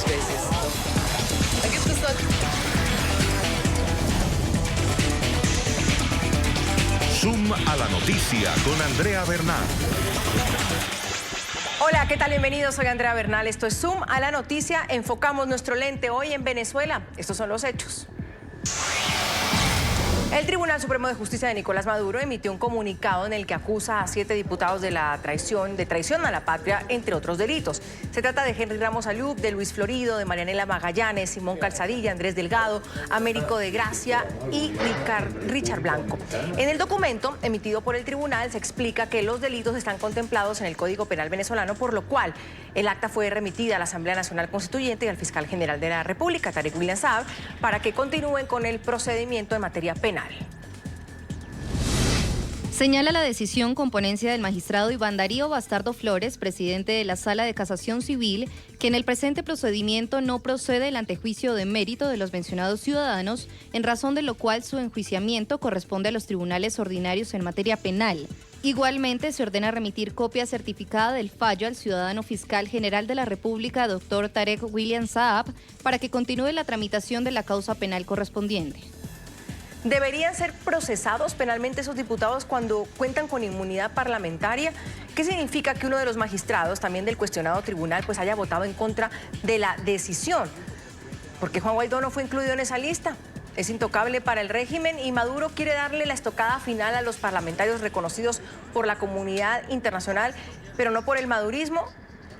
2 veces. Aquí está. Zoom a la noticia con Andrea Bernal. Hola, ¿qué tal? Bienvenidos. Soy Andrea Bernal. Esto es Zoom a la noticia. Enfocamos nuestro lente hoy en Venezuela. Estos son los hechos. El Tribunal Supremo de Justicia de Nicolás Maduro emitió un comunicado en el que acusa a 7 diputados de traición a la patria, entre otros delitos. Se trata de Henry Ramos Alub, de Luis Florido, de Marianela Magallanes, Simón Calzadilla, Andrés Delgado, Américo de Gracia y Richard Blanco. En el documento emitido por el tribunal se explica que los delitos están contemplados en el Código Penal venezolano, por lo cual el acta fue remitida a la Asamblea Nacional Constituyente y al fiscal general de la República, Tarek William Saab, para que continúen con el procedimiento en materia penal. Señala la decisión con ponencia del magistrado Iván Darío Bastardo Flores, presidente de la Sala de Casación Civil, que en el presente procedimiento no procede el antejuicio de mérito de los mencionados ciudadanos, en razón de lo cual su enjuiciamiento corresponde a los tribunales ordinarios en materia penal. Igualmente, se ordena remitir copia certificada del fallo al ciudadano fiscal general de la República, doctor Tarek William Saab, para que continúe la tramitación de la causa penal correspondiente. ¿Deberían ser procesados penalmente esos diputados cuando cuentan con inmunidad parlamentaria? ¿Qué significa que uno de los magistrados, también del cuestionado tribunal, pues haya votado en contra de la decisión? Porque Juan Guaidó no fue incluido en esa lista. Es intocable para el régimen y Maduro quiere darle la estocada final a los parlamentarios reconocidos por la comunidad internacional, pero no por el madurismo.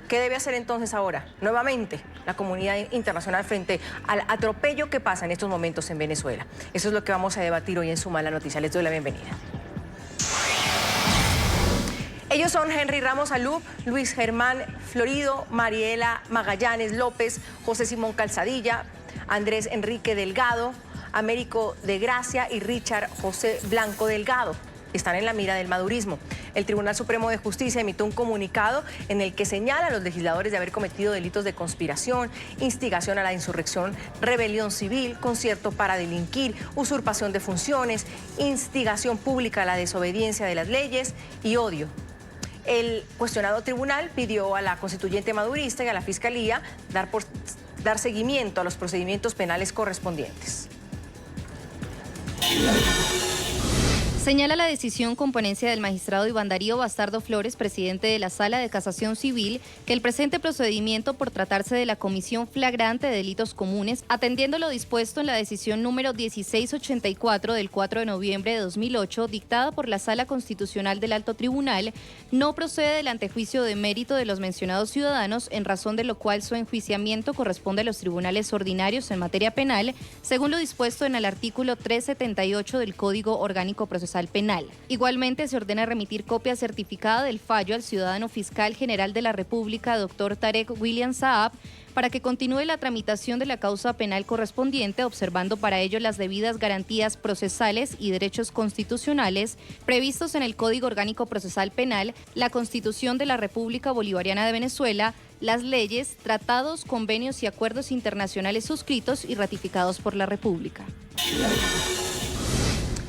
¿Qué debe hacer entonces ahora? Nuevamente, la comunidad internacional frente al atropello que pasa en estos momentos en Venezuela. Eso es lo que vamos a debatir hoy en Zoom a la Noticia. Les doy la bienvenida. Ellos son Henry Ramos Alub, Luis Germán Florido, Mariela Magallanes López, José Simón Calzadilla, Andrés Enrique Delgado, Américo de Gracia y Richard José Blanco Delgado. Están en la mira del madurismo. El Tribunal Supremo de Justicia emitió un comunicado en el que señala a los legisladores de haber cometido delitos de conspiración, instigación a la insurrección, rebelión civil, concierto para delinquir, usurpación de funciones, instigación pública a la desobediencia de las leyes y odio. El cuestionado tribunal pidió a la constituyente madurista y a la Fiscalía dar seguimiento a los procedimientos penales correspondientes. Señala la decisión con ponencia del magistrado Iván Darío Bastardo Flores, presidente de la Sala de Casación Civil, que el presente procedimiento, por tratarse de la comisión flagrante de delitos comunes, atendiendo lo dispuesto en la decisión número 1684 del 4 de noviembre de 2008, dictada por la Sala Constitucional del Alto Tribunal, no procede del antejuicio de mérito de los mencionados ciudadanos, en razón de lo cual su enjuiciamiento corresponde a los tribunales ordinarios en materia penal, según lo dispuesto en el artículo 378 del Código Orgánico Procesal Penal. Igualmente, se ordena remitir copia certificada del fallo al ciudadano fiscal general de la República, doctor Tarek William Saab, para que continúe la tramitación de la causa penal correspondiente, observando para ello las debidas garantías procesales y derechos constitucionales previstos en el Código Orgánico Procesal Penal, la Constitución de la República Bolivariana de Venezuela, las leyes, tratados, convenios y acuerdos internacionales suscritos y ratificados por la República.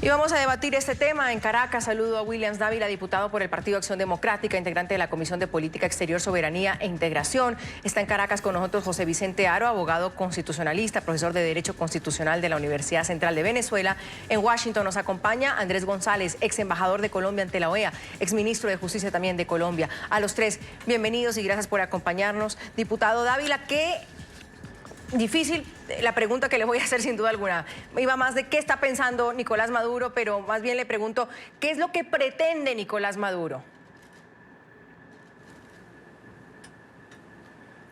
Y vamos a debatir este tema en Caracas. Saludo a Williams Dávila, diputado por el Partido Acción Democrática, integrante de la Comisión de Política Exterior, Soberanía e Integración. Está en Caracas con nosotros José Vicente Aro, abogado constitucionalista, profesor de Derecho Constitucional de la Universidad Central de Venezuela. En Washington nos acompaña Andrés González, ex embajador de Colombia ante la OEA, ex ministro de Justicia también de Colombia. A los tres, bienvenidos y gracias por acompañarnos. Diputado Dávila, ¿qué difícil la pregunta que le voy a hacer sin duda alguna? Iba más de qué está pensando Nicolás Maduro, pero más bien le pregunto, ¿qué es lo que pretende Nicolás Maduro?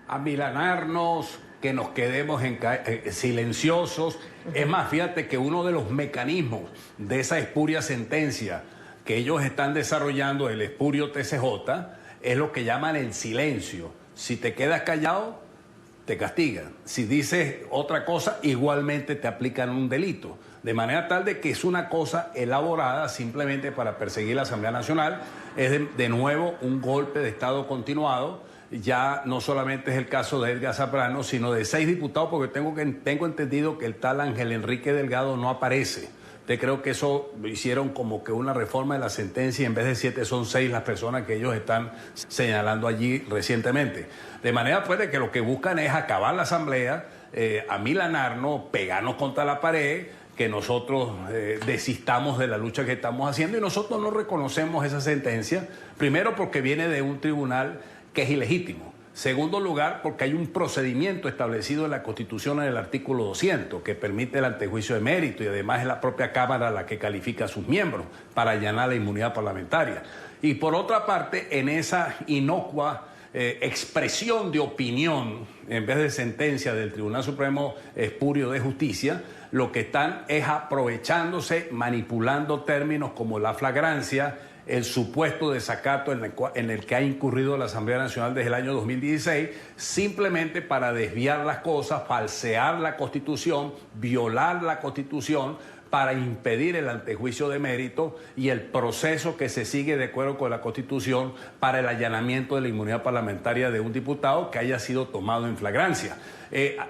Amilanarnos, que nos quedemos silenciosos. Es más, fíjate que uno de los mecanismos de esa espuria sentencia que ellos están desarrollando, el espurio TCJ, es lo que llaman el silencio. Si te quedas callado, te castigan. Si dices otra cosa, igualmente te aplican un delito. De manera tal de que es una cosa elaborada simplemente para perseguir la Asamblea Nacional. Es de nuevo un golpe de Estado continuado. Ya no solamente es el caso de Edgar Zambrano, sino de 6 diputados, porque tengo entendido que el tal Ángel Enrique Delgado no aparece. Te creo que eso lo hicieron como que una reforma de la sentencia y en vez de 7 son 6 las personas que ellos están señalando allí recientemente. De manera pues de que lo que buscan es acabar la asamblea, amilanarnos, pegarnos contra la pared, que nosotros desistamos de la lucha que estamos haciendo y nosotros no reconocemos esa sentencia, primero porque viene de un tribunal que es ilegítimo. Segundo lugar, porque hay un procedimiento establecido en la Constitución en el artículo 200 que permite el antejuicio de mérito y además es la propia Cámara la que califica a sus miembros para allanar la inmunidad parlamentaria. Y por otra parte, en esa inocua expresión de opinión en vez de sentencia del Tribunal Supremo Espurio de Justicia, lo que están es aprovechándose, manipulando términos como la flagrancia, el supuesto desacato en el que ha incurrido la Asamblea Nacional desde el año 2016, simplemente para desviar las cosas, falsear la Constitución, violar la Constitución, para impedir el antejuicio de mérito y el proceso que se sigue de acuerdo con la Constitución para el allanamiento de la inmunidad parlamentaria de un diputado que haya sido tomado en flagrancia.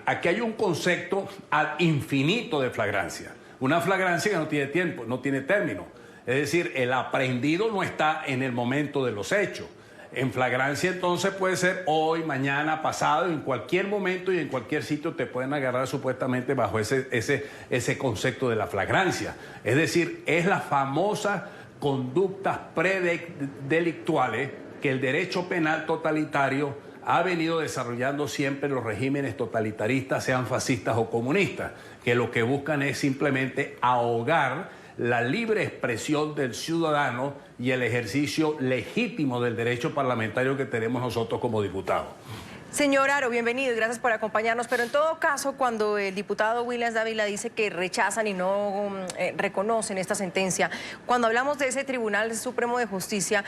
Aquí hay un concepto ad infinito de flagrancia, una flagrancia que no tiene tiempo, no tiene término. Es decir, el aprehendido no está en el momento de los hechos. En flagrancia entonces puede ser hoy, mañana, pasado, en cualquier momento y en cualquier sitio te pueden agarrar supuestamente bajo ese concepto de la flagrancia. Es decir, es las famosas conductas predelictuales que el derecho penal totalitario ha venido desarrollando siempre los regímenes totalitaristas, sean fascistas o comunistas, que lo que buscan es simplemente ahogar la libre expresión del ciudadano y el ejercicio legítimo del derecho parlamentario que tenemos nosotros como diputados. Señor Haro, bienvenido y gracias por acompañarnos. Pero en todo caso, cuando el diputado Williams Dávila dice que rechazan y no reconocen esta sentencia, cuando hablamos de ese Tribunal Supremo de Justicia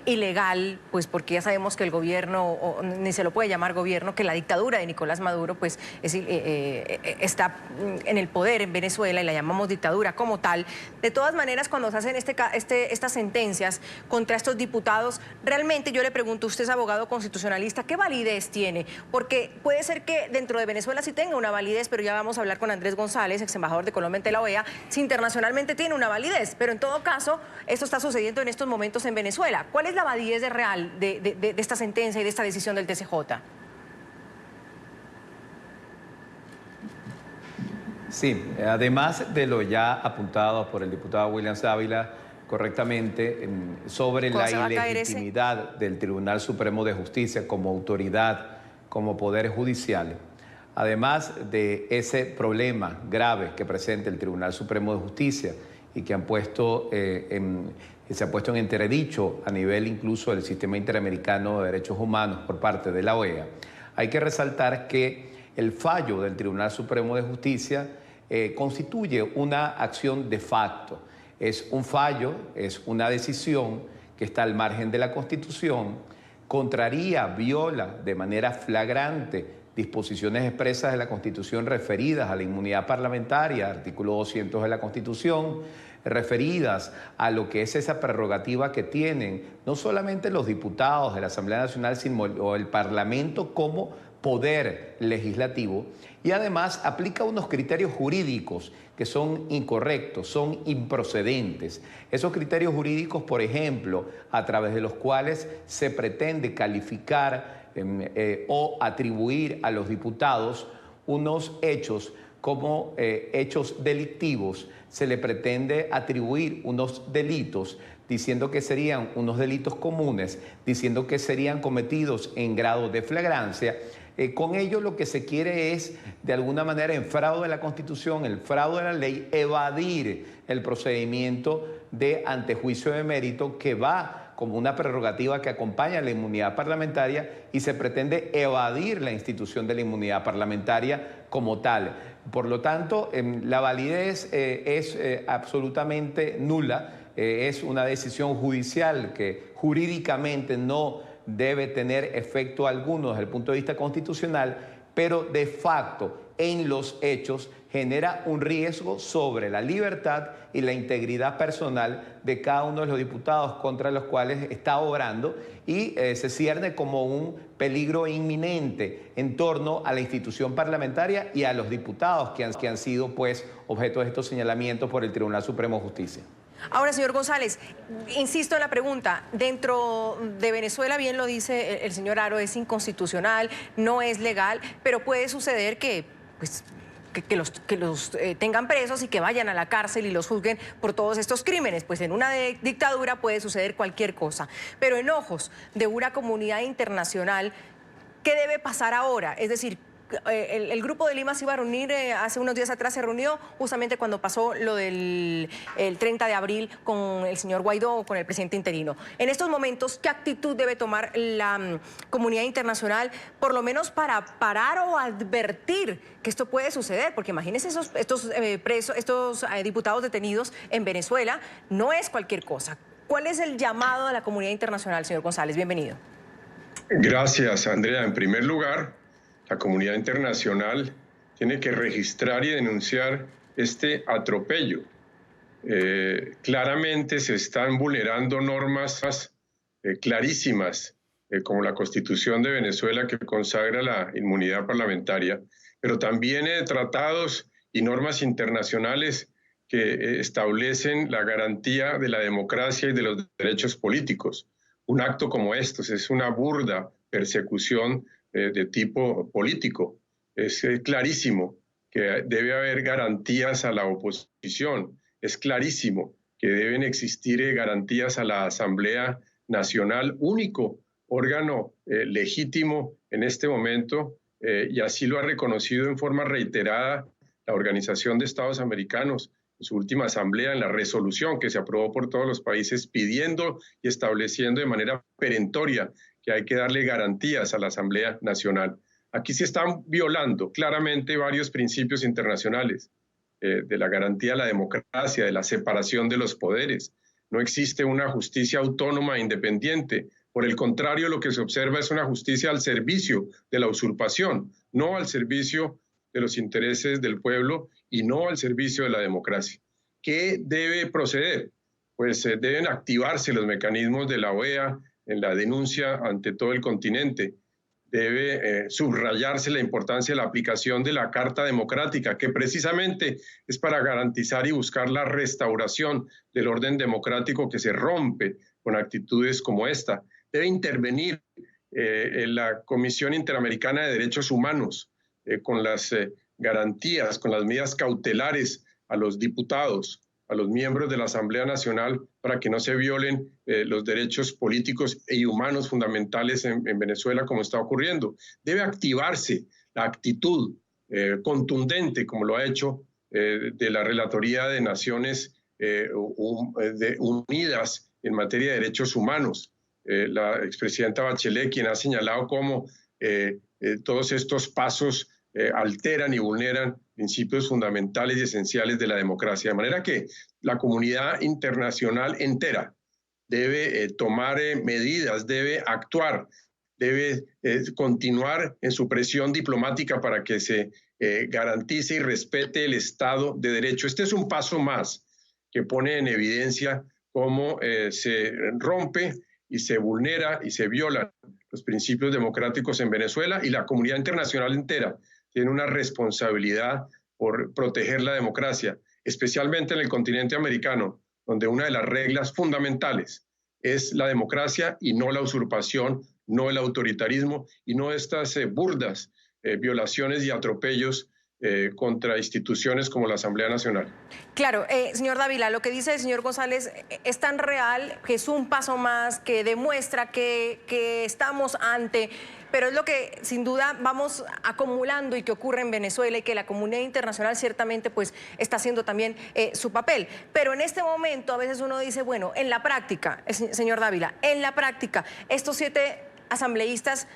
ilegal, pues porque ya sabemos que el gobierno, ni se lo puede llamar gobierno, que la dictadura de Nicolás Maduro pues está en el poder en Venezuela y la llamamos dictadura como tal. De todas maneras, cuando se hacen estas sentencias contra estos diputados, realmente yo le pregunto, usted es abogado constitucionalista, ¿qué validez tiene? Porque puede ser que dentro de Venezuela sí tenga una validez, pero ya vamos a hablar con Andrés González, ex embajador de Colombia ante la OEA, si internacionalmente tiene una validez, pero en todo caso, esto está sucediendo en estos momentos en Venezuela. ¿Cuál es la validez real de esta sentencia y de esta decisión del TCJ? Sí, además de lo ya apuntado por el diputado Williams Dávila correctamente sobre la ilegitimidad del Tribunal Supremo de Justicia como autoridad, como poder judicial, además de ese problema grave que presenta el Tribunal Supremo de Justicia y que se ha puesto en entredicho a nivel incluso del sistema interamericano de derechos humanos por parte de la OEA, hay que resaltar que el fallo del Tribunal Supremo de Justicia constituye una acción de facto. Es un fallo, es una decisión que está al margen de la Constitución, contraría, viola de manera flagrante disposiciones expresas de la Constitución referidas a la inmunidad parlamentaria, artículo 200 de la Constitución, referidas a lo que es esa prerrogativa que tienen no solamente los diputados de la Asamblea Nacional, sino el Parlamento como poder legislativo, y además aplica unos criterios jurídicos que son incorrectos, son improcedentes. Esos criterios jurídicos, por ejemplo, a través de los cuales se pretende calificar o atribuir a los diputados unos hechos como hechos delictivos, se le pretende atribuir unos delitos diciendo que serían unos delitos comunes, diciendo que serían cometidos en grado de flagrancia. Con ello lo que se quiere es, de alguna manera, en fraude de la Constitución, el fraude de la ley, evadir el procedimiento de antejuicio de mérito que va como una prerrogativa que acompaña a la inmunidad parlamentaria y se pretende evadir la institución de la inmunidad parlamentaria como tal. Por lo tanto, la validez es absolutamente nula, es una decisión judicial que jurídicamente no debe tener efecto alguno desde el punto de vista constitucional, pero de facto, en los hechos, genera un riesgo sobre la libertad y la integridad personal de cada uno de los diputados contra los cuales está obrando y se cierne como un peligro inminente en torno a la institución parlamentaria y a los diputados que han sido pues objeto de estos señalamientos por el Tribunal Supremo de Justicia. Ahora, señor González, insisto en la pregunta. Dentro de Venezuela, bien lo dice el señor Aro, es inconstitucional, no es legal, pero puede suceder que pues, que los tengan presos y que vayan a la cárcel y los juzguen por todos estos crímenes. Pues en una dictadura puede suceder cualquier cosa. Pero en ojos de una comunidad internacional, ¿qué debe pasar ahora? Es decir, el Grupo de Lima se iba a reunir, hace unos días atrás se reunió justamente cuando pasó lo del 30 de abril con el señor Guaidó, con el presidente interino. En estos momentos, ¿qué actitud debe tomar la comunidad internacional, por lo menos para parar o advertir que esto puede suceder? Porque imagínense estos diputados detenidos en Venezuela, no es cualquier cosa. ¿Cuál es el llamado a la comunidad internacional, señor González? Bienvenido. Gracias, Andrea. En primer lugar, la comunidad internacional tiene que registrar y denunciar este atropello. Claramente se están vulnerando normas clarísimas, como la Constitución de Venezuela, que consagra la inmunidad parlamentaria, pero también tratados y normas internacionales que establecen la garantía de la democracia y de los derechos políticos. Un acto como estos es una burda persecución de tipo político. Es clarísimo que debe haber garantías a la oposición. Es clarísimo que deben existir garantías a la Asamblea Nacional, único órgano legítimo en este momento, y así lo ha reconocido en forma reiterada la Organización de Estados Americanos en su última asamblea, en la resolución que se aprobó por todos los países pidiendo y estableciendo de manera perentoria que hay que darle garantías a la Asamblea Nacional. Aquí se están violando claramente varios principios internacionales, de la garantía a la democracia, de la separación de los poderes. No existe una justicia autónoma e independiente. Por el contrario, lo que se observa es una justicia al servicio de la usurpación, no al servicio de los intereses del pueblo y no al servicio de la democracia. ¿Qué debe proceder? Pues deben activarse los mecanismos de la OEA en la denuncia ante todo el continente. Debe subrayarse la importancia de la aplicación de la Carta Democrática, que precisamente es para garantizar y buscar la restauración del orden democrático que se rompe con actitudes como esta. Debe intervenir en la Comisión Interamericana de Derechos Humanos con las garantías, con las medidas cautelares a los diputados, a los miembros de la Asamblea Nacional, para que no se violen los derechos políticos y humanos fundamentales en Venezuela, como está ocurriendo. Debe activarse la actitud contundente, como lo ha hecho de la Relatoría de Naciones Unidas en materia de derechos humanos. La expresidenta Bachelet, quien ha señalado cómo todos estos pasos alteran y vulneran principios fundamentales y esenciales de la democracia. De manera que la comunidad internacional entera debe tomar medidas, debe actuar, debe continuar en su presión diplomática para que se garantice y respete el Estado de Derecho. Este es un paso más que pone en evidencia cómo se rompe y se vulnera y se violan los principios democráticos en Venezuela, y la comunidad internacional entera tiene una responsabilidad por proteger la democracia, especialmente en el continente americano, donde una de las reglas fundamentales es la democracia y no la usurpación, no el autoritarismo y no estas burdas violaciones y atropellos contra instituciones como la Asamblea Nacional. Claro, señor Dávila, lo que dice el señor González es tan real, que es un paso más, que demuestra que estamos ante, pero es lo que sin duda vamos acumulando y que ocurre en Venezuela, y que la comunidad internacional ciertamente pues está haciendo también su papel. Pero en este momento a veces uno dice, bueno, en la práctica, señor Dávila, en la práctica, ¿estos 7 asambleístas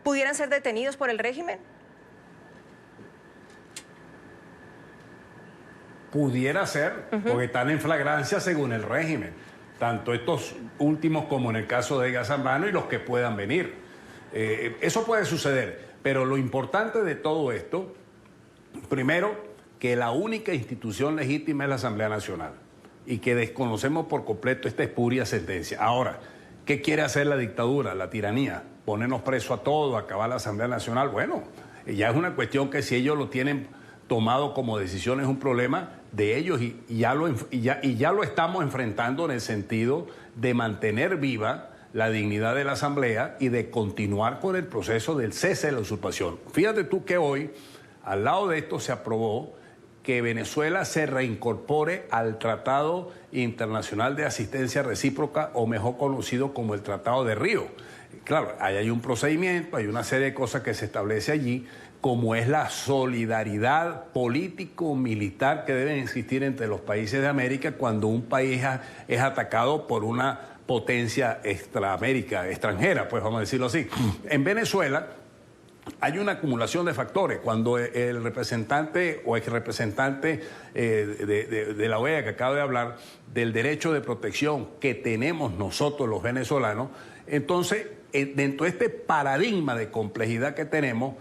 pudieran ser detenidos por el régimen? Pudiera ser, porque están en flagrancia según el régimen, tanto estos últimos como en el caso de Edgar Zambrano y los que puedan venir. Eso puede suceder, Pero lo importante de todo esto, primero, que la única institución legítima es la Asamblea Nacional y que desconocemos por completo esta espuria sentencia. Ahora, ¿qué quiere hacer la dictadura, la tiranía? Ponernos presos a todos, acabar la Asamblea Nacional. Bueno, ya es una cuestión que si ellos lo tienen tomado como decisión es un problema de ellos y ya lo estamos enfrentando en el sentido de mantener viva la dignidad de la Asamblea y de continuar con el proceso del cese de la usurpación. Fíjate tú que hoy, al lado de esto, se aprobó que Venezuela se reincorpore al Tratado Internacional de Asistencia Recíproca, o mejor conocido como el Tratado de Río. Claro, ahí hay un procedimiento, hay una serie de cosas que se establece allí, como es la solidaridad político-militar que debe existir entre los países de América cuando un país es atacado por una potencia extranjera, pues vamos a decirlo así. En Venezuela hay una acumulación de factores. Cuando el representante o exrepresentante de la OEA que acaba de hablar del derecho de protección que tenemos nosotros los venezolanos, entonces dentro de este paradigma de complejidad que tenemos,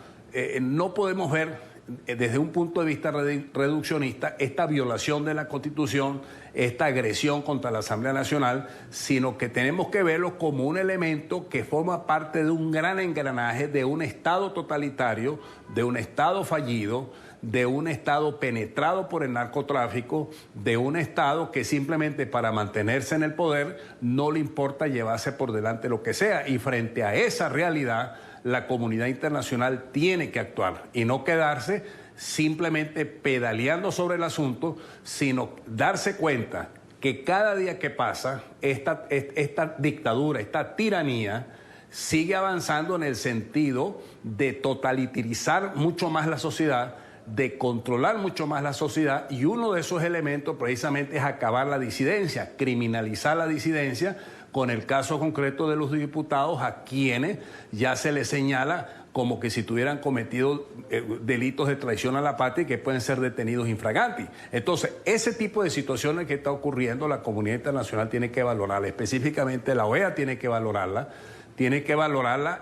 no podemos ver desde un punto de vista reduccionista esta violación de la Constitución, esta agresión contra la Asamblea Nacional, sino que tenemos que verlo como un elemento que forma parte de un gran engranaje de un Estado totalitario, de un Estado fallido, de un Estado penetrado por el narcotráfico, de un Estado que simplemente para mantenerse en el poder no le importa llevarse por delante lo que sea. Y frente a esa realidad, la comunidad internacional tiene que actuar y no quedarse simplemente pedaleando sobre el asunto, sino darse cuenta que cada día que pasa esta dictadura, esta tiranía, sigue avanzando en el sentido de totalitarizar mucho más la sociedad, de controlar mucho más la sociedad, y uno de esos elementos precisamente es acabar la disidencia, criminalizar la disidencia, con el caso concreto de los diputados a quienes ya se les señala como que si tuvieran cometido delitos de traición a la patria y que pueden ser detenidos infraganti. Entonces, ese tipo de situaciones que está ocurriendo, la comunidad internacional tiene que valorarla, específicamente la OEA tiene que valorarla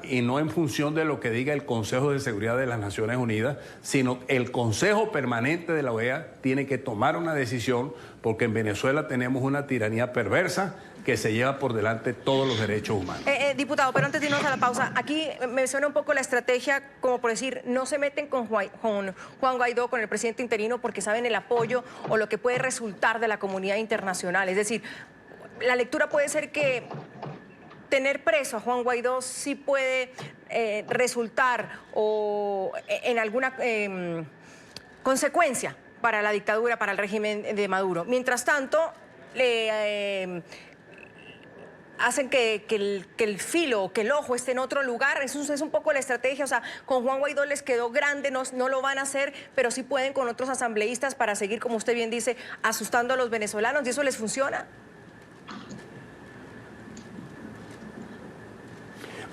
y no en función de lo que diga el Consejo de Seguridad de las Naciones Unidas, sino el Consejo Permanente de la OEA tiene que tomar una decisión, porque en Venezuela tenemos una tiranía perversa que se lleva por delante todos los derechos humanos. Diputado, pero antes de irnos a la pausa, aquí me suena un poco la estrategia, como por decir, no se meten con Juan Guaidó, con el presidente interino, porque saben el apoyo o lo que puede resultar de la comunidad internacional. Es decir, la lectura puede ser que tener preso a Juan Guaidó sí puede resultar o en alguna consecuencia para la dictadura, para el régimen de Maduro. Mientras tanto, hacen que el filo, que el ojo esté en otro lugar. Eso es un poco la estrategia. O sea, con Juan Guaidó les quedó grande, no lo van a hacer, pero sí pueden con otros asambleístas para seguir, como usted bien dice, asustando a los venezolanos, y eso les funciona.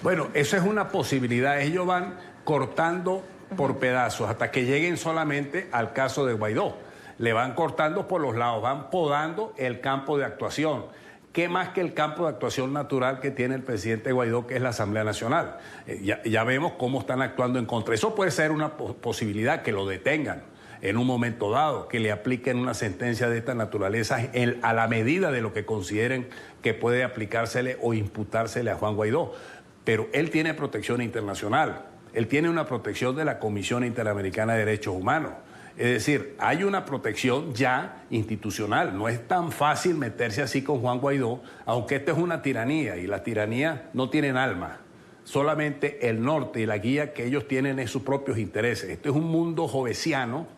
Bueno, eso es una posibilidad. Ellos van cortando por pedazos hasta que lleguen solamente al caso de Guaidó. Le van cortando por los lados, van podando el campo de actuación. ¿Qué más que el campo de actuación natural que tiene el presidente Guaidó, que es la Asamblea Nacional? Ya vemos cómo están actuando en contra. Eso puede ser una posibilidad, que lo detengan en un momento dado, que le apliquen una sentencia de esta naturaleza a la medida de lo que consideren que puede aplicársele o imputársele a Juan Guaidó. Pero él tiene protección internacional, él tiene una protección de la Comisión Interamericana de Derechos Humanos. Es decir, hay una protección ya institucional. No es tan fácil meterse así con Juan Guaidó, aunque esta es una tiranía y las tiranías no tienen alma. Solamente el norte y la guía que ellos tienen es sus propios intereses. Esto es un mundo jovesiano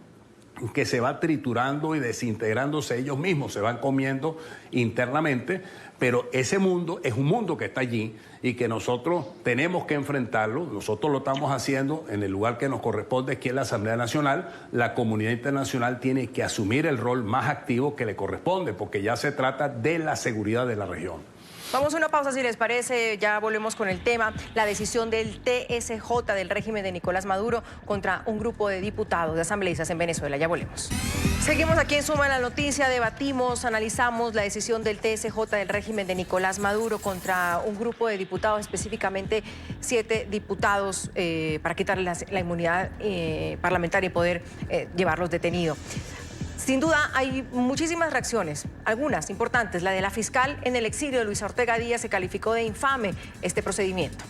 que se va triturando y desintegrándose ellos mismos, se van comiendo internamente, pero ese mundo es un mundo que está allí y que nosotros tenemos que enfrentarlo. Nosotros lo estamos haciendo en el lugar que nos corresponde, que es la Asamblea Nacional. La comunidad internacional tiene que asumir el rol más activo que le corresponde, porque ya se trata de la seguridad de la región. Vamos a una pausa, si les parece, ya volvemos con el tema, la decisión del TSJ, del régimen de Nicolás Maduro, contra un grupo de diputados, de asambleístas en Venezuela. Ya volvemos. Seguimos aquí en Suma la Noticia, debatimos, analizamos la decisión del TSJ del régimen de Nicolás Maduro contra un grupo de diputados, específicamente 7 diputados, para quitarles la inmunidad parlamentaria y poder llevarlos detenidos. Sin duda hay muchísimas reacciones, algunas importantes. La de la fiscal en el exilio de Luisa Ortega Díaz se calificó de infame este procedimiento.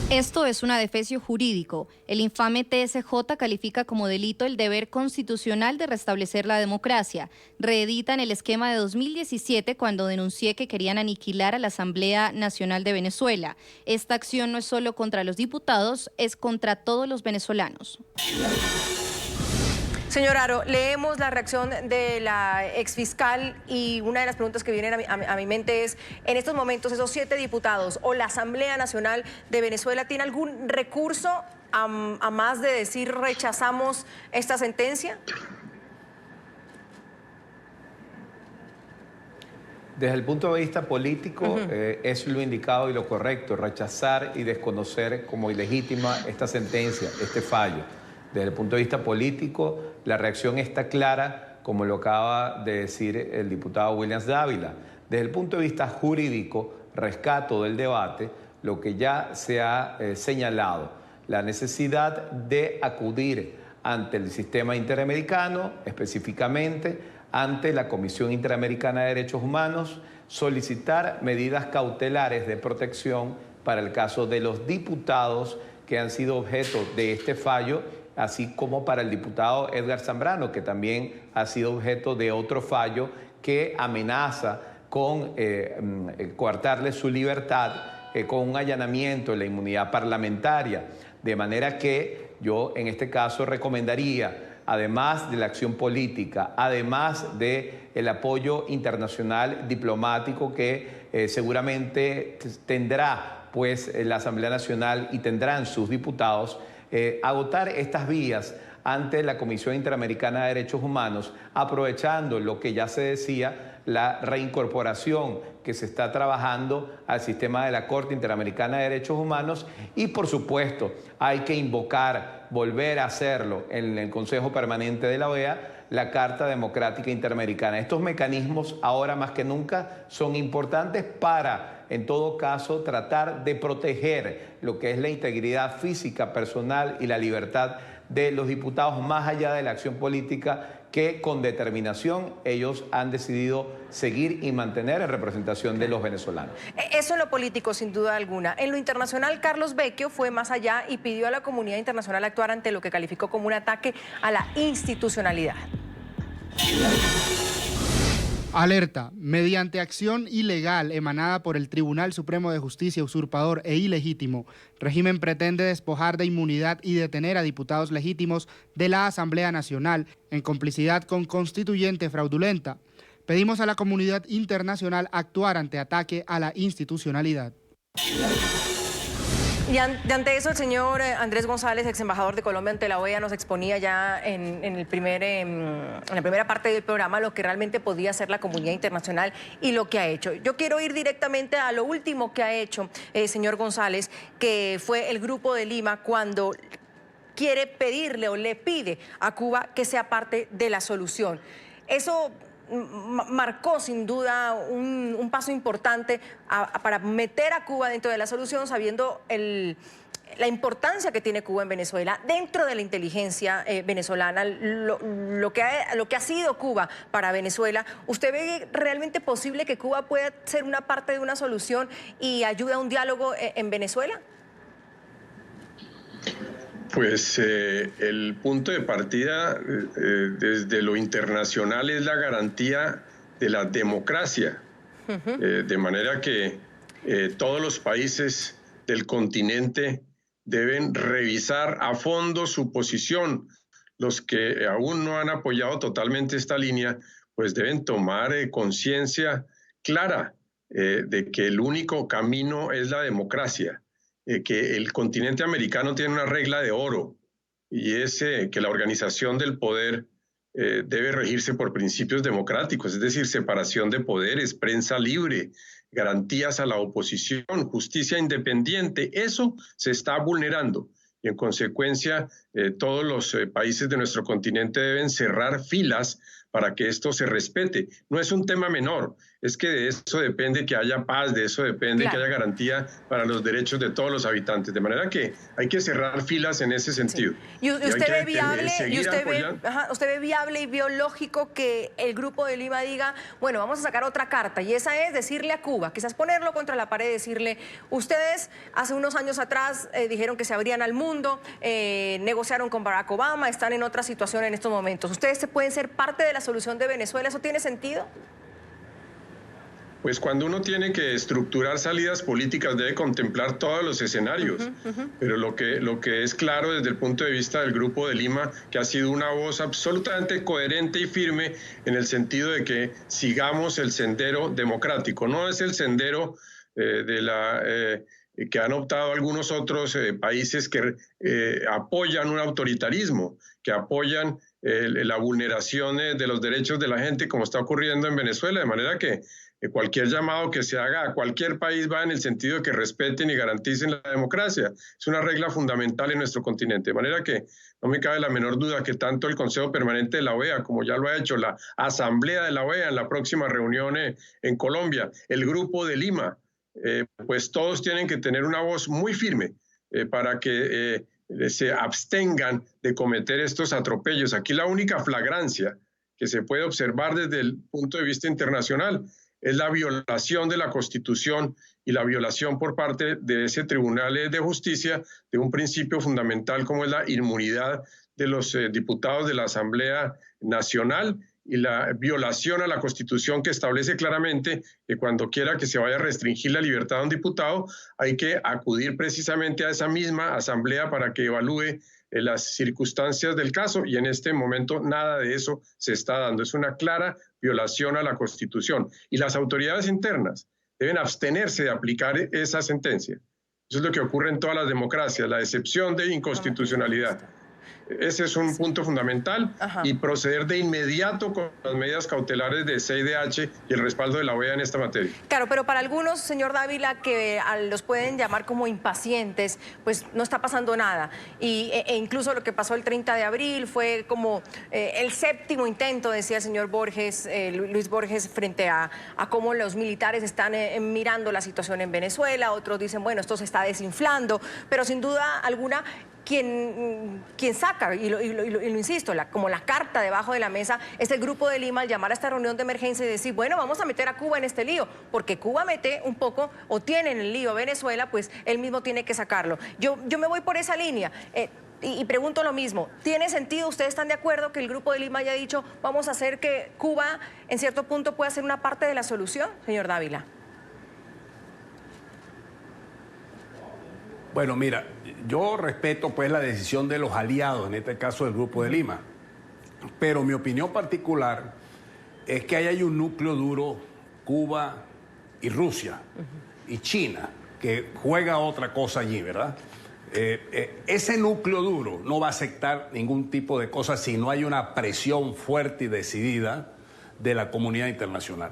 Esto es un adefesio jurídico. El infame TSJ califica como delito el deber constitucional de restablecer la democracia. Reeditan el esquema de 2017 cuando denuncié que querían aniquilar a la Asamblea Nacional de Venezuela. Esta acción no es solo contra los diputados, es contra todos los venezolanos. Señor Haro, leemos la reacción de la exfiscal y una de las preguntas que vienen a mi mente es, en estos momentos, esos 7 diputados o la Asamblea Nacional de Venezuela, ¿tiene algún recurso a más de decir rechazamos esta sentencia? Desde el punto de vista político, es lo indicado y lo correcto, rechazar y desconocer como ilegítima esta sentencia, este fallo. Desde el punto de vista político, la reacción está clara, como lo acaba de decir el diputado Williams Dávila. Desde el punto de vista jurídico, rescato del debate lo que ya se ha señalado, la necesidad de acudir ante el sistema interamericano, específicamente ante la Comisión Interamericana de Derechos Humanos, solicitar medidas cautelares de protección para el caso de los diputados que han sido objeto de este fallo, así como para el diputado Edgar Zambrano, que también ha sido objeto de otro fallo que amenaza con coartarle su libertad con un allanamiento de la inmunidad parlamentaria. De manera que yo en este caso recomendaría, además de la acción política, además del apoyo internacional diplomático que seguramente tendrá pues la Asamblea Nacional y tendrán sus diputados, agotar estas vías ante la Comisión Interamericana de Derechos Humanos, aprovechando lo que ya se decía, la reincorporación que se está trabajando al sistema de la Corte Interamericana de Derechos Humanos y, por supuesto, hay que invocar, volver a hacerlo en el Consejo Permanente de la OEA, la Carta Democrática Interamericana. Estos mecanismos, ahora más que nunca, son importantes para, en todo caso, tratar de proteger lo que es la integridad física, personal y la libertad de los diputados, más allá de la acción política que con determinación ellos han decidido seguir y mantener en representación de los venezolanos. Eso en lo político, sin duda alguna. En lo internacional, Carlos Vecchio fue más allá y pidió a la comunidad internacional actuar ante lo que calificó como un ataque a la institucionalidad. Alerta, mediante acción ilegal emanada por el Tribunal Supremo de Justicia usurpador e ilegítimo, régimen pretende despojar de inmunidad y detener a diputados legítimos de la Asamblea Nacional en complicidad con constituyente fraudulenta. Pedimos a la comunidad internacional actuar ante ataque a la institucionalidad. Y ante eso, el señor Andrés González, ex embajador de Colombia ante la OEA, nos exponía ya en la primera parte del programa lo que realmente podía hacer la comunidad internacional y lo que ha hecho. Yo quiero ir directamente a lo último que ha hecho, señor González, que fue el Grupo de Lima cuando quiere pedirle o le pide a Cuba que sea parte de la solución. Eso marcó sin duda un paso importante para meter a Cuba dentro de la solución, sabiendo la importancia que tiene Cuba en Venezuela, dentro de la inteligencia venezolana, lo que ha sido Cuba para Venezuela. ¿Usted ve realmente posible que Cuba pueda ser una parte de una solución y ayude a un diálogo en Venezuela? Pues el punto de partida desde lo internacional es la garantía de la democracia, de manera que todos los países del continente deben revisar a fondo su posición. Los que aún no han apoyado totalmente esta línea, pues deben tomar conciencia clara de que el único camino es la democracia. Que el continente americano tiene una regla de oro y es que la organización del poder debe regirse por principios democráticos, es decir, separación de poderes, prensa libre, garantías a la oposición, justicia independiente. Eso se está vulnerando y en consecuencia todos los países de nuestro continente deben cerrar filas para que esto se respete. No es un tema menor, es que de eso depende que haya paz, de eso depende que haya garantía para los derechos de todos los habitantes. De manera que hay que cerrar filas en ese sentido. Sí. ¿Y usted ve viable, usted ve viable y biológico que el Grupo de Lima diga, bueno, vamos a sacar otra carta, y esa es decirle a Cuba, quizás ponerlo contra la pared, decirle, ustedes hace unos años atrás dijeron que se abrían al mundo, negociaron con Barack Obama, están en otra situación en estos momentos. ¿Ustedes pueden ser parte de la solución de Venezuela? ¿Eso tiene sentido? Pues cuando uno tiene que estructurar salidas políticas debe contemplar todos los escenarios, pero lo que es claro desde el punto de vista del Grupo de Lima, que ha sido una voz absolutamente coherente y firme en el sentido de que sigamos el sendero democrático, no es el sendero que han optado algunos otros países que apoyan un autoritarismo, que apoyan la vulneración de los derechos de la gente, como está ocurriendo en Venezuela, de manera que cualquier llamado que se haga a cualquier país va en el sentido de que respeten y garanticen la democracia. Es una regla fundamental en nuestro continente, de manera que no me cabe la menor duda que tanto el Consejo Permanente de la OEA, como ya lo ha hecho la Asamblea de la OEA en la próxima reunión en Colombia, el Grupo de Lima, pues todos tienen que tener una voz muy firme para que se abstengan de cometer estos atropellos. Aquí la única flagrancia que se puede observar desde el punto de vista internacional es la violación de la Constitución y la violación por parte de ese Tribunal de Justicia de un principio fundamental como es la inmunidad de los diputados de la Asamblea Nacional y la violación a la Constitución que establece claramente que cuando quiera que se vaya a restringir la libertad de un diputado hay que acudir precisamente a esa misma Asamblea para que evalúe las circunstancias del caso, y en este momento nada de eso se está dando. Es una clara violación a la Constitución y las autoridades internas deben abstenerse de aplicar esa sentencia. Eso es lo que ocurre en todas las democracias, la excepción de inconstitucionalidad. Ese es un punto fundamental y proceder de inmediato con las medidas cautelares de CIDH y el respaldo de la OEA en esta materia. Claro, pero para algunos, señor Dávila, que los pueden llamar como impacientes, pues no está pasando nada. E incluso lo que pasó el 30 de abril fue como el séptimo intento, decía el señor Borges, Luis Borges, frente a cómo los militares están mirando la situación en Venezuela. Otros dicen, bueno, esto se está desinflando, pero sin duda alguna quien saca, y lo insisto, como la carta debajo de la mesa, es el Grupo de Lima al llamar a esta reunión de emergencia y decir, bueno, vamos a meter a Cuba en este lío, porque Cuba mete un poco, o tiene en el lío a Venezuela, pues él mismo tiene que sacarlo. Yo me voy por esa línea. Y pregunto lo mismo, ¿tiene sentido, ustedes están de acuerdo que el Grupo de Lima haya dicho, vamos a hacer que Cuba en cierto punto pueda ser una parte de la solución, señor Dávila? Bueno, mira, yo respeto pues la decisión de los aliados, en este caso del Grupo de Lima, pero mi opinión particular es que ahí hay un núcleo duro, Cuba y Rusia y China, que juega otra cosa allí, ¿verdad? Ese núcleo duro no va a aceptar ningún tipo de cosa si no hay una presión fuerte y decidida de la comunidad internacional.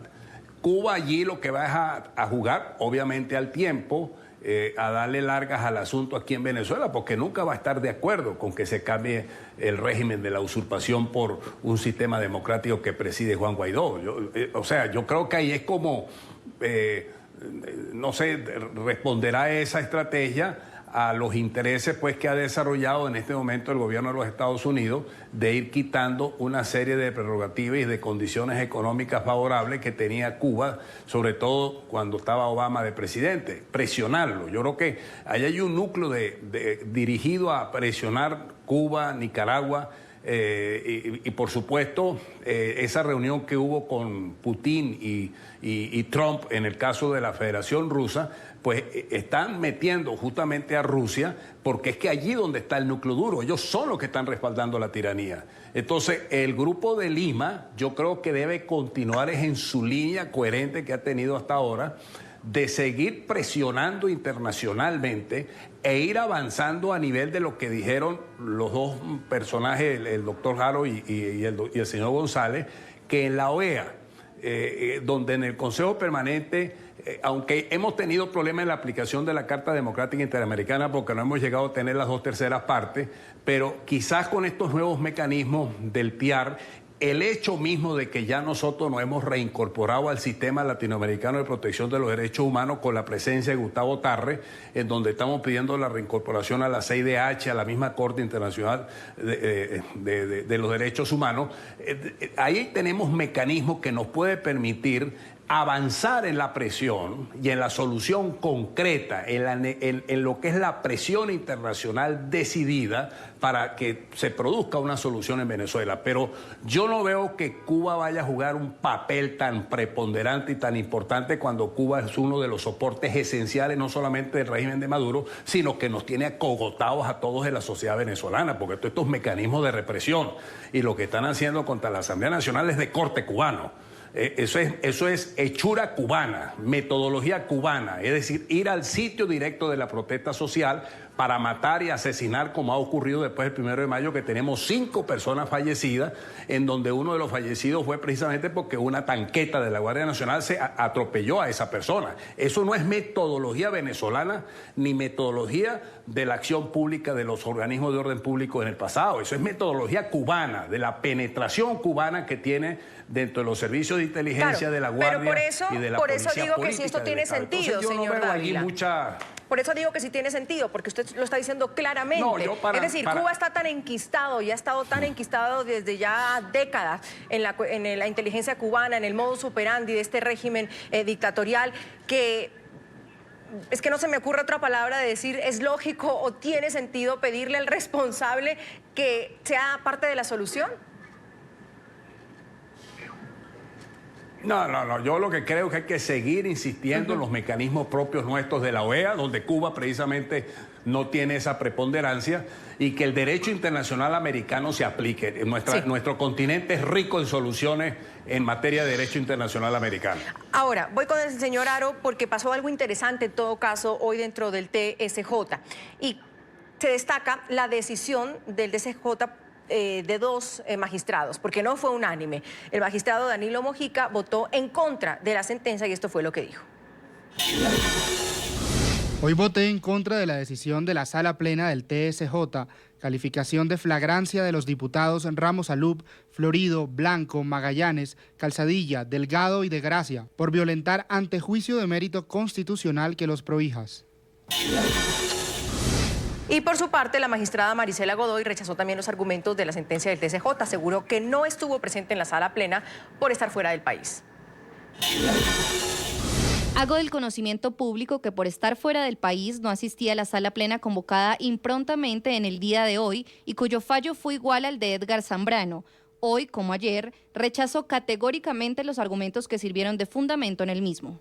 Cuba allí lo que va es a jugar, obviamente, al tiempo, a darle largas al asunto aquí en Venezuela, porque nunca va a estar de acuerdo con que se cambie el régimen de la usurpación por un sistema democrático que preside Juan Guaidó. Yo creo que ahí es como, no sé, responderá esa estrategia a los intereses pues que ha desarrollado en este momento el gobierno de los Estados Unidos de ir quitando una serie de prerrogativas y de condiciones económicas favorables que tenía Cuba, sobre todo cuando estaba Obama de presidente, presionarlo. Yo creo que ahí hay un núcleo dirigido a presionar Cuba, Nicaragua, y por supuesto esa reunión que hubo con Putin y Trump en el caso de la Federación Rusa, pues están metiendo justamente a Rusia, porque es que allí donde está el núcleo duro, ellos son los que están respaldando la tiranía. Entonces el Grupo de Lima yo creo que debe continuar en su línea coherente que ha tenido hasta ahora, de seguir presionando internacionalmente e ir avanzando a nivel de lo que dijeron los dos personajes, el doctor Jaro y el señor González, que en la OEA, donde en el Consejo Permanente aunque hemos tenido problemas en la aplicación de la Carta Democrática Interamericana porque no hemos llegado a tener las 2/3 partes, pero quizás con estos nuevos mecanismos del PIAR, el hecho mismo de que ya nosotros nos hemos reincorporado al sistema latinoamericano de protección de los derechos humanos con la presencia de Gustavo Tarre, en donde estamos pidiendo la reincorporación a la CIDH, a la misma Corte Internacional de los Derechos Humanos, ahí tenemos mecanismos que nos puede permitir avanzar en la presión y en la solución concreta, en lo que es la presión internacional decidida para que se produzca una solución en Venezuela. Pero yo no veo que Cuba vaya a jugar un papel tan preponderante y tan importante cuando Cuba es uno de los soportes esenciales, no solamente del régimen de Maduro, sino que nos tiene acogotados a todos en la sociedad venezolana, porque todos estos mecanismos de represión y lo que están haciendo contra la Asamblea Nacional es de corte cubano. Eso es hechura cubana, metodología cubana, es decir, ir al sitio directo de la protesta social para matar y asesinar, como ha ocurrido después del 1 de mayo, que tenemos 5 personas fallecidas, en donde uno de los fallecidos fue precisamente porque una tanqueta de la Guardia Nacional se atropelló a esa persona. Eso no es metodología venezolana ni metodología de la acción pública de los organismos de orden público en el pasado. Eso es metodología cubana, de la penetración cubana que tiene dentro de los servicios de inteligencia, de la Guardia y de la por policía eso digo que si política esto tiene del Estado. sentido, Entonces, yo señor no veo allí Dávila. Por eso digo que sí tiene sentido, porque usted lo está diciendo claramente. No, es decir, Cuba está tan enquistado y ha estado tan enquistado desde ya décadas en la inteligencia cubana, en el modus operandi de este régimen dictatorial, que es que no se me ocurre otra palabra de decir es lógico o tiene sentido pedirle al responsable que sea parte de la solución. No, yo lo que creo es que hay que seguir insistiendo en los mecanismos propios nuestros de la OEA, donde Cuba precisamente no tiene esa preponderancia, y que el derecho internacional americano se aplique. Nuestro continente es rico en soluciones en materia de derecho internacional americano. Ahora, voy con el señor Haro porque pasó algo interesante en todo caso hoy dentro del TSJ, y se destaca la decisión del TSJ de 2 magistrados, porque no fue unánime. El magistrado Danilo Mojica votó en contra de la sentencia y esto fue lo que dijo. Hoy voté en contra de la decisión de la Sala Plena del TSJ, calificación de flagrancia de los diputados Ramos Alup, Florido, Blanco, Magallanes, Calzadilla, Delgado y de Gracia, por violentar ante juicio de mérito constitucional que los prohijas. Y por su parte, la magistrada Marisela Godoy rechazó también los argumentos de la sentencia del TSJ. Aseguró que no estuvo presente en la sala plena por estar fuera del país. Hago del conocimiento público que por estar fuera del país no asistí a la sala plena convocada improntamente en el día de hoy y cuyo fallo fue igual al de Edgar Zambrano. Hoy, como ayer, rechazó categóricamente los argumentos que sirvieron de fundamento en el mismo.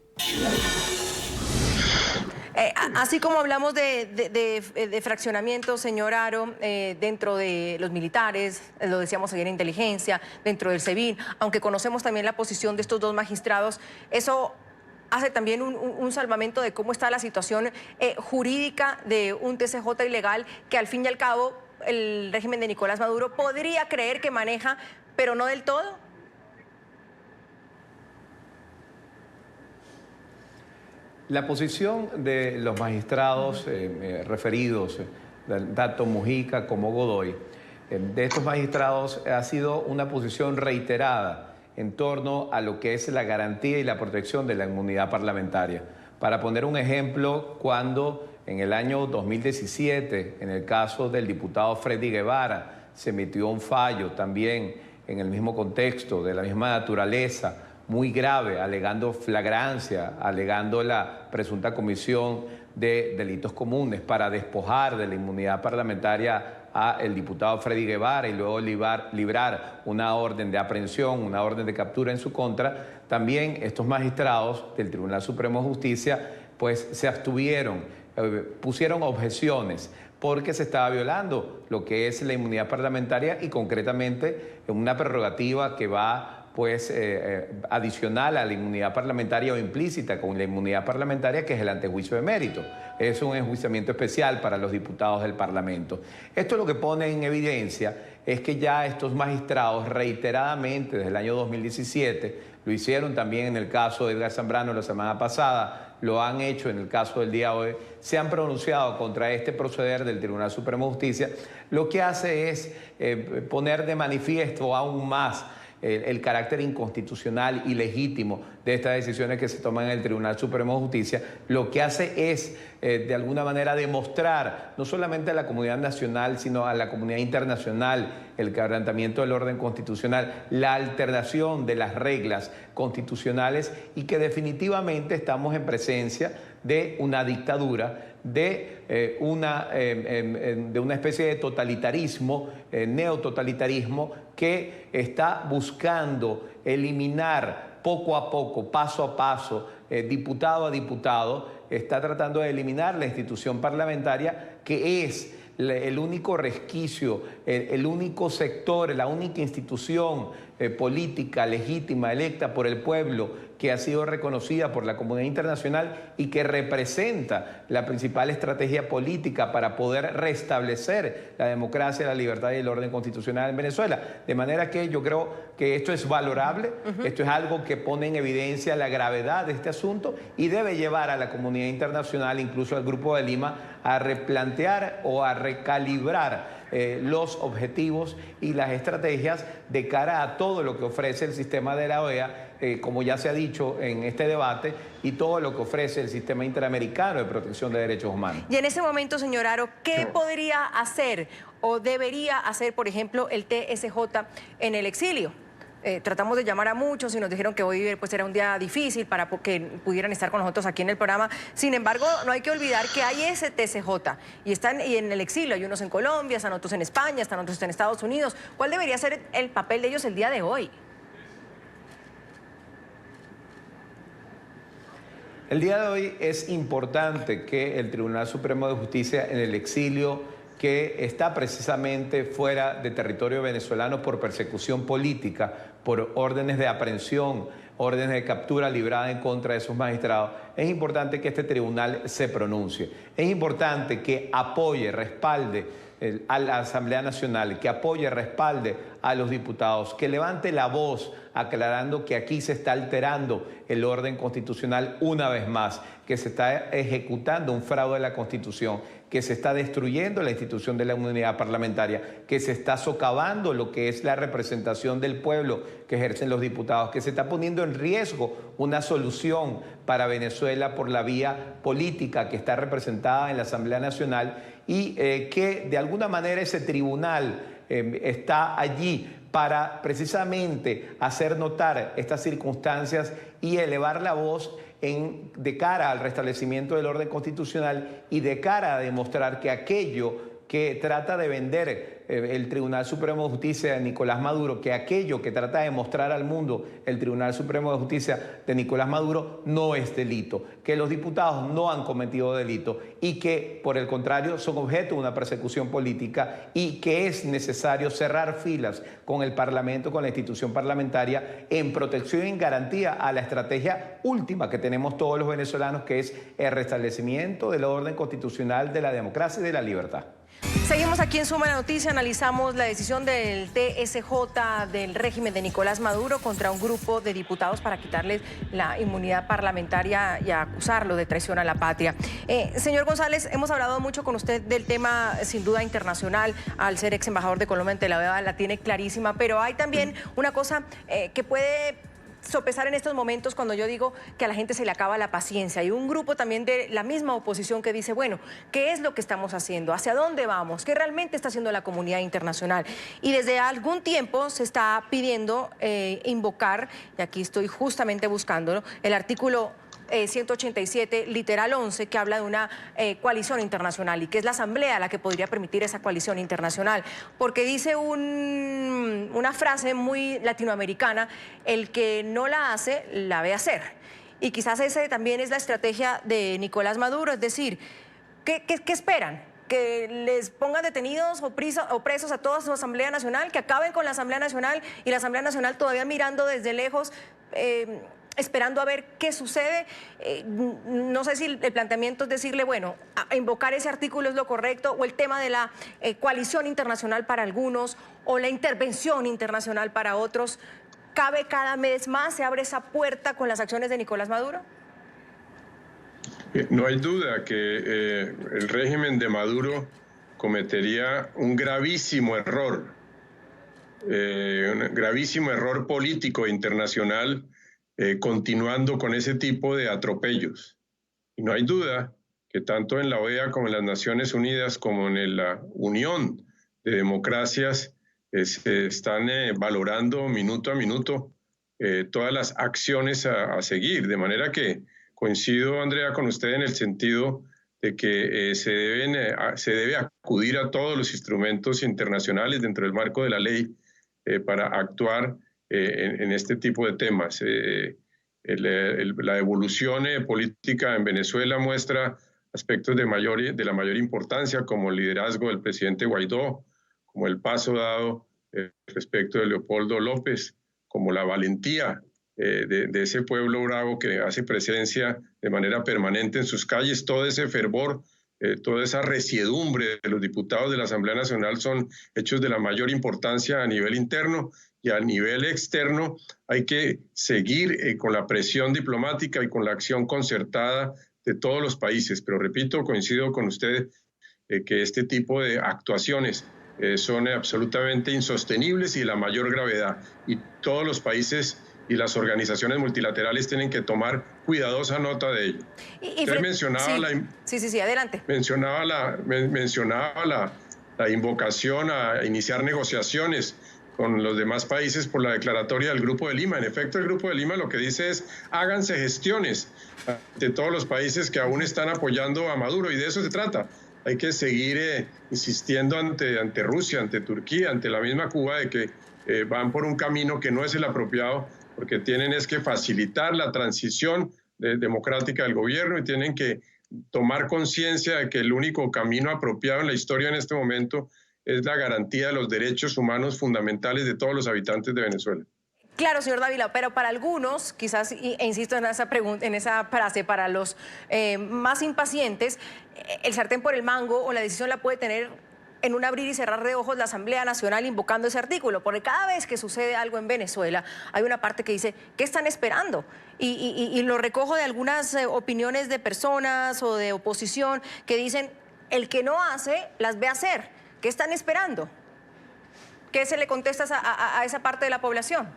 Así como hablamos de fraccionamiento, señor Haro, dentro de los militares, lo decíamos ayer en inteligencia, dentro del SEBIN, aunque conocemos también la posición de estos 2 magistrados, eso hace también un salvamento de cómo está la situación jurídica de un TSJ ilegal que al fin y al cabo el régimen de Nicolás Maduro podría creer que maneja, pero no del todo. La posición de los magistrados referidos, tanto Mojica como Godoy, de estos magistrados ha sido una posición reiterada en torno a lo que es la garantía y la protección de la inmunidad parlamentaria. Para poner un ejemplo, cuando en el año 2017, en el caso del diputado Freddy Guevara, se emitió un fallo también en el mismo contexto, de la misma naturaleza, muy grave, alegando flagrancia, alegando la presunta comisión de delitos comunes para despojar de la inmunidad parlamentaria al diputado Freddy Guevara y luego librar una orden de aprehensión, una orden de captura en su contra. También estos magistrados del Tribunal Supremo de Justicia pues se abstuvieron, pusieron objeciones porque se estaba violando lo que es la inmunidad parlamentaria y concretamente una prerrogativa que va pues adicional a la inmunidad parlamentaria o implícita con la inmunidad parlamentaria, que es el antejuicio de mérito. Es un enjuiciamiento especial para los diputados del Parlamento. Esto lo que pone en evidencia es que ya estos magistrados reiteradamente desde el año 2017 lo hicieron también en el caso de Edgar Zambrano la semana pasada, lo han hecho en el caso del día de hoy, se han pronunciado contra este proceder del Tribunal Supremo de Justicia, lo que hace es poner de manifiesto aún más el carácter inconstitucional y legítimo de estas decisiones que se toman en el Tribunal Supremo de Justicia. Lo que hace es, de alguna manera, demostrar no solamente a la comunidad nacional, sino a la comunidad internacional, el quebrantamiento del orden constitucional, la alteración de las reglas constitucionales y que definitivamente estamos en presencia de una dictadura, de una especie de totalitarismo, neototalitarismo, que está buscando eliminar poco a poco, paso a paso, diputado a diputado, está tratando de eliminar la institución parlamentaria, que es el único resquicio, el único sector, la única institución política legítima, electa por el pueblo, que ha sido reconocida por la comunidad internacional y que representa la principal estrategia política para poder restablecer la democracia, la libertad y el orden constitucional en Venezuela. De manera que yo creo que esto es valorable, esto es algo que pone en evidencia la gravedad de este asunto y debe llevar a la comunidad internacional, incluso al Grupo de Lima, a replantear o a recalibrar los objetivos y las estrategias de cara a todo lo que ofrece el sistema de la OEA, como ya se ha dicho en este debate, y todo lo que ofrece el sistema interamericano de protección de derechos humanos. Y en ese momento, señor Aro, ¿qué podría hacer o debería hacer, por ejemplo, el TSJ en el exilio? Tratamos de llamar a muchos y nos dijeron que hoy pues era un día difícil para que pudieran estar con nosotros aquí en el programa. Sin embargo, no hay que olvidar que hay ese TSJ y en el exilio. Hay unos en Colombia, están otros en España, están otros en Estados Unidos. ¿Cuál debería ser el papel de ellos el día de hoy? El día de hoy es importante que el Tribunal Supremo de Justicia en el exilio, que está precisamente fuera de territorio venezolano por persecución política, por órdenes de aprehensión, órdenes de captura librada en contra de esos magistrados, es importante que este tribunal se pronuncie. Es importante que apoye, respalde a la Asamblea Nacional, que apoye, respalde a los diputados, que levante la voz aclarando que aquí se está alterando el orden constitucional una vez más, que se está ejecutando un fraude de la Constitución, que se está destruyendo la institución de la inmunidad parlamentaria, que se está socavando lo que es la representación del pueblo que ejercen los diputados, que se está poniendo en riesgo una solución para Venezuela por la vía política que está representada en la Asamblea Nacional y que de alguna manera ese tribunal está allí para precisamente hacer notar estas circunstancias y elevar la voz de cara al restablecimiento del orden constitucional y de cara a demostrar que aquello que trata de vender el Tribunal Supremo de Justicia de Nicolás Maduro, que aquello que trata de mostrar al mundo el Tribunal Supremo de Justicia de Nicolás Maduro no es delito, que los diputados no han cometido delito y que, por el contrario, son objeto de una persecución política y que es necesario cerrar filas con el Parlamento, con la institución parlamentaria, en protección y en garantía a la estrategia última que tenemos todos los venezolanos, que es el restablecimiento del orden constitucional, de la democracia y de la libertad. Seguimos aquí en Suma la Noticia, analizamos la decisión del TSJ del régimen de Nicolás Maduro contra un grupo de diputados para quitarles la inmunidad parlamentaria y acusarlo de traición a la patria. Señor González, hemos hablado mucho con usted del tema, sin duda, internacional. Al ser ex embajador de Colombia ante la OEA la tiene clarísima, pero hay también una cosa que puede sopesar en estos momentos cuando yo digo que a la gente se le acaba la paciencia. Hay un grupo también de la misma oposición que dice, bueno, ¿qué es lo que estamos haciendo? ¿Hacia dónde vamos? ¿Qué realmente está haciendo la comunidad internacional? Y desde algún tiempo se está pidiendo invocar, y aquí estoy justamente buscándolo, el artículo 187, literal 11, que habla de una coalición internacional y que es la Asamblea la que podría permitir esa coalición internacional, porque dice una frase muy latinoamericana, el que no la hace, la ve hacer. Y quizás esa también es la estrategia de Nicolás Maduro, es decir, ¿qué esperan? ¿Que les pongan detenidos o presos a toda su Asamblea Nacional? ¿Que acaben con la Asamblea Nacional y la Asamblea Nacional todavía mirando desde lejos, esperando a ver qué sucede? No sé si el planteamiento es decirle, bueno, invocar ese artículo es lo correcto, o el tema de la coalición internacional para algunos, o la intervención internacional para otros. cabe cada vez más, se abre esa puerta con las acciones de Nicolás Maduro? No hay duda que el régimen de Maduro cometería un gravísimo error político e internacional, continuando con ese tipo de atropellos. Y no hay duda que tanto en la OEA como en las Naciones Unidas, como en la Unión de Democracias, se están valorando minuto a minuto todas las acciones a seguir. De manera que coincido, Andrea, con usted en el sentido de que se debe acudir a todos los instrumentos internacionales dentro del marco de la ley para actuar en este tipo de temas. La evolución política en Venezuela muestra aspectos de la mayor importancia, como el liderazgo del presidente Guaidó, como el paso dado respecto de Leopoldo López, como la valentía de ese pueblo bravo que hace presencia de manera permanente en sus calles. Todo ese fervor, toda esa resiedumbre de los diputados de la Asamblea Nacional son hechos de la mayor importancia a nivel interno, y a nivel externo hay que seguir con la presión diplomática y con la acción concertada de todos los países. Pero repito, coincido con usted que este tipo de actuaciones son absolutamente insostenibles y de la mayor gravedad, y todos los países y las organizaciones multilaterales tienen que tomar cuidadosa nota de ello. Usted mencionaba sí, adelante. Mencionaba la invocación a iniciar negociaciones con los demás países por la declaratoria del Grupo de Lima. En efecto, el Grupo de Lima lo que dice es: háganse gestiones de todos los países que aún están apoyando a Maduro, y de eso se trata. Hay que seguir insistiendo ante Rusia, ante Turquía, ante la misma Cuba, de que van por un camino que no es el apropiado, porque tienen que facilitar la transición democrática del gobierno, y tienen que tomar conciencia de que el único camino apropiado en la historia en este momento es la garantía de los derechos humanos fundamentales de todos los habitantes de Venezuela. Claro, señor Dávila, pero para algunos, quizás, e insisto en esa pregunta, en esa frase, para los más impacientes, el sartén por el mango o la decisión la puede tener en un abrir y cerrar de ojos la Asamblea Nacional invocando ese artículo, porque cada vez que sucede algo en Venezuela hay una parte que dice, ¿qué están esperando? Y lo recojo de algunas opiniones de personas o de oposición que dicen, el que no hace, las ve hacer. ¿Qué están esperando? ¿Qué se le contesta a esa parte de la población?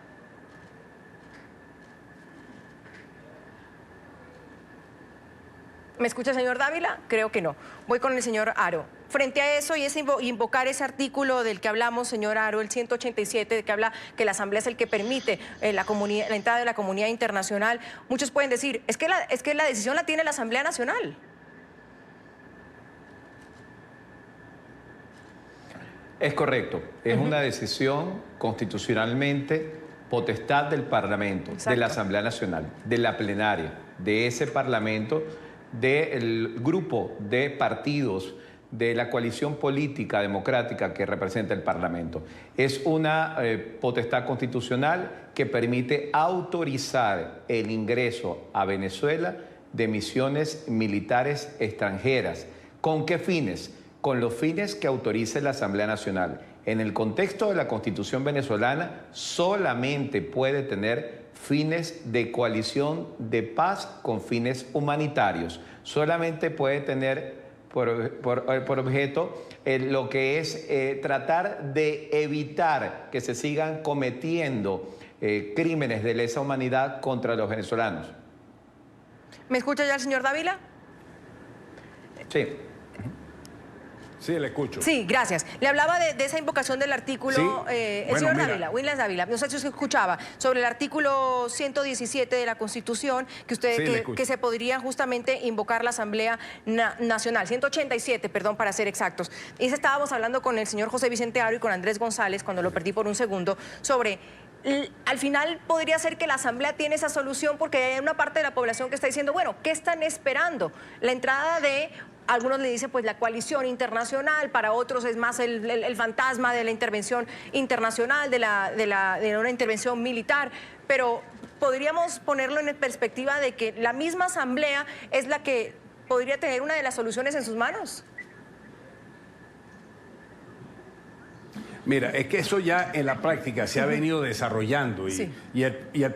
¿Me escucha, señor Dávila? Creo que no. Voy con el señor Haro. Frente a eso y invocar ese artículo del que hablamos, señor Haro, el 187, de que habla que la Asamblea es el que permite la entrada de la comunidad internacional, muchos pueden decir, es que la decisión la tiene la Asamblea Nacional. Es correcto. Es una decisión constitucionalmente potestad del Parlamento, de la Asamblea Nacional, de la plenaria, de ese Parlamento, del grupo de partidos de la coalición política democrática que representa el Parlamento. Es una potestad constitucional que permite autorizar el ingreso a Venezuela de misiones militares extranjeras. ¿Con qué fines? Con los fines que autorice la Asamblea Nacional. En el contexto de la Constitución venezolana, solamente puede tener fines de coalición de paz con fines humanitarios. Solamente puede tener por objeto lo que es tratar de evitar que se sigan cometiendo crímenes de lesa humanidad contra los venezolanos. ¿Me escucha ya el señor Dávila? Sí. Sí, le escucho. Sí, gracias. Le hablaba de esa invocación del artículo, Sí. el señor Dávila, Williams Dávila, no sé si usted escuchaba, sobre el artículo 117 de la Constitución, que se podría justamente invocar la Asamblea Nacional, 187, perdón, para ser exactos. Y estábamos hablando con el señor José Vicente Haro y con Andrés González, cuando lo perdí por un segundo, sobre... Al final podría ser que la Asamblea tiene esa solución, porque hay una parte de la población que está diciendo, bueno, ¿qué están esperando? La entrada de, algunos le dicen pues la coalición internacional, para otros es más el fantasma de la intervención internacional, de una intervención militar, pero podríamos ponerlo en perspectiva de que la misma Asamblea es la que podría tener una de las soluciones en sus manos. Mira, es que eso ya en la práctica se ha venido desarrollando y el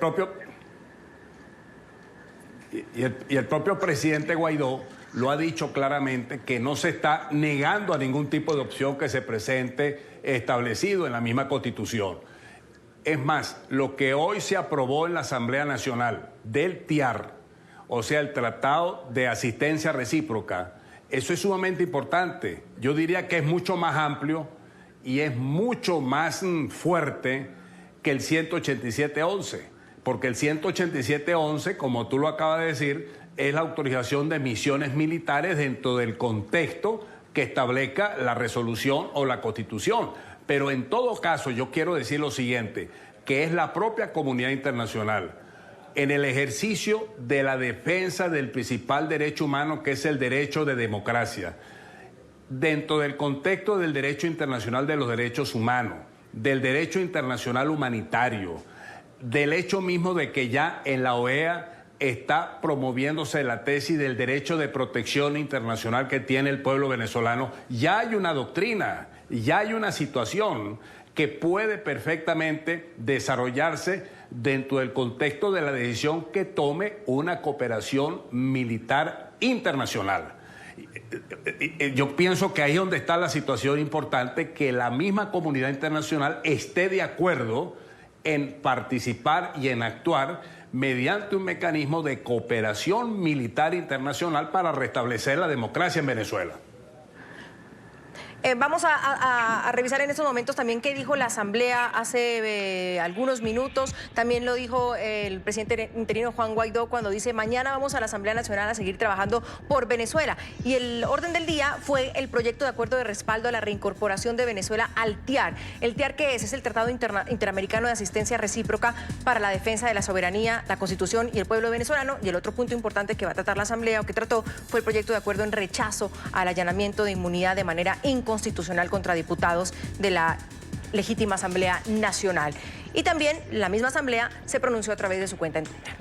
propio presidente Guaidó lo ha dicho claramente, que no se está negando a ningún tipo de opción que se presente establecido en la misma Constitución. Es más, lo que hoy se aprobó en la Asamblea Nacional del TIAR, o sea, el Tratado de Asistencia Recíproca, eso es sumamente importante. Yo diría que es mucho más amplio y es mucho más fuerte que el 187.11, porque el 187.11, como tú lo acabas de decir, es la autorización de misiones militares dentro del contexto que establezca la resolución o la Constitución. Pero en todo caso, yo quiero decir lo siguiente, que es la propia comunidad internacional, en el ejercicio de la defensa del principal derecho humano, que es el derecho de democracia, dentro del contexto del derecho internacional de los derechos humanos, del derecho internacional humanitario, del hecho mismo de que ya en la OEA está promoviéndose la tesis del derecho de protección internacional que tiene el pueblo venezolano. Ya hay una doctrina, ya hay una situación que puede perfectamente desarrollarse dentro del contexto de la decisión que tome una cooperación militar internacional. Yo pienso que ahí es donde está la situación importante, que la misma comunidad internacional esté de acuerdo en participar y en actuar mediante un mecanismo de cooperación militar internacional para restablecer la democracia en Venezuela. Vamos a revisar en estos momentos también qué dijo la Asamblea hace algunos minutos. También lo dijo el presidente interino Juan Guaidó cuando dice: mañana vamos a la Asamblea Nacional a seguir trabajando por Venezuela. Y el orden del día fue el proyecto de acuerdo de respaldo a la reincorporación de Venezuela al TIAR. ¿El TIAR qué es? Es el Tratado Interamericano de Asistencia Recíproca para la Defensa de la Soberanía, la Constitución y el pueblo venezolano. Y el otro punto importante que va a tratar la Asamblea, o que trató, fue el proyecto de acuerdo en rechazo al allanamiento de inmunidad de manera inconstitucional contra diputados de la legítima Asamblea Nacional. Y también la misma Asamblea se pronunció a través de su cuenta en Twitter.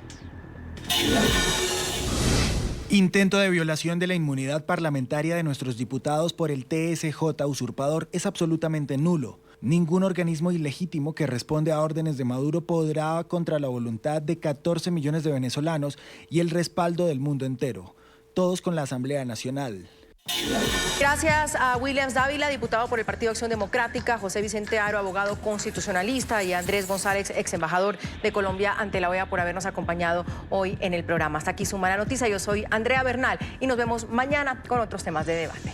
Intento de violación de la inmunidad parlamentaria de nuestros diputados por el TSJ usurpador es absolutamente nulo. Ningún organismo ilegítimo que responde a órdenes de Maduro podrá contra la voluntad de 14 millones de venezolanos y el respaldo del mundo entero. Todos con la Asamblea Nacional. Gracias a Williams Dávila, diputado por el Partido Acción Democrática, José Vicente Aro, abogado constitucionalista, y Andrés González, ex embajador de Colombia ante la OEA, por habernos acompañado hoy en el programa. Hasta aquí Suma la Noticia. Yo soy Andrea Bernal y nos vemos mañana con otros temas de debate.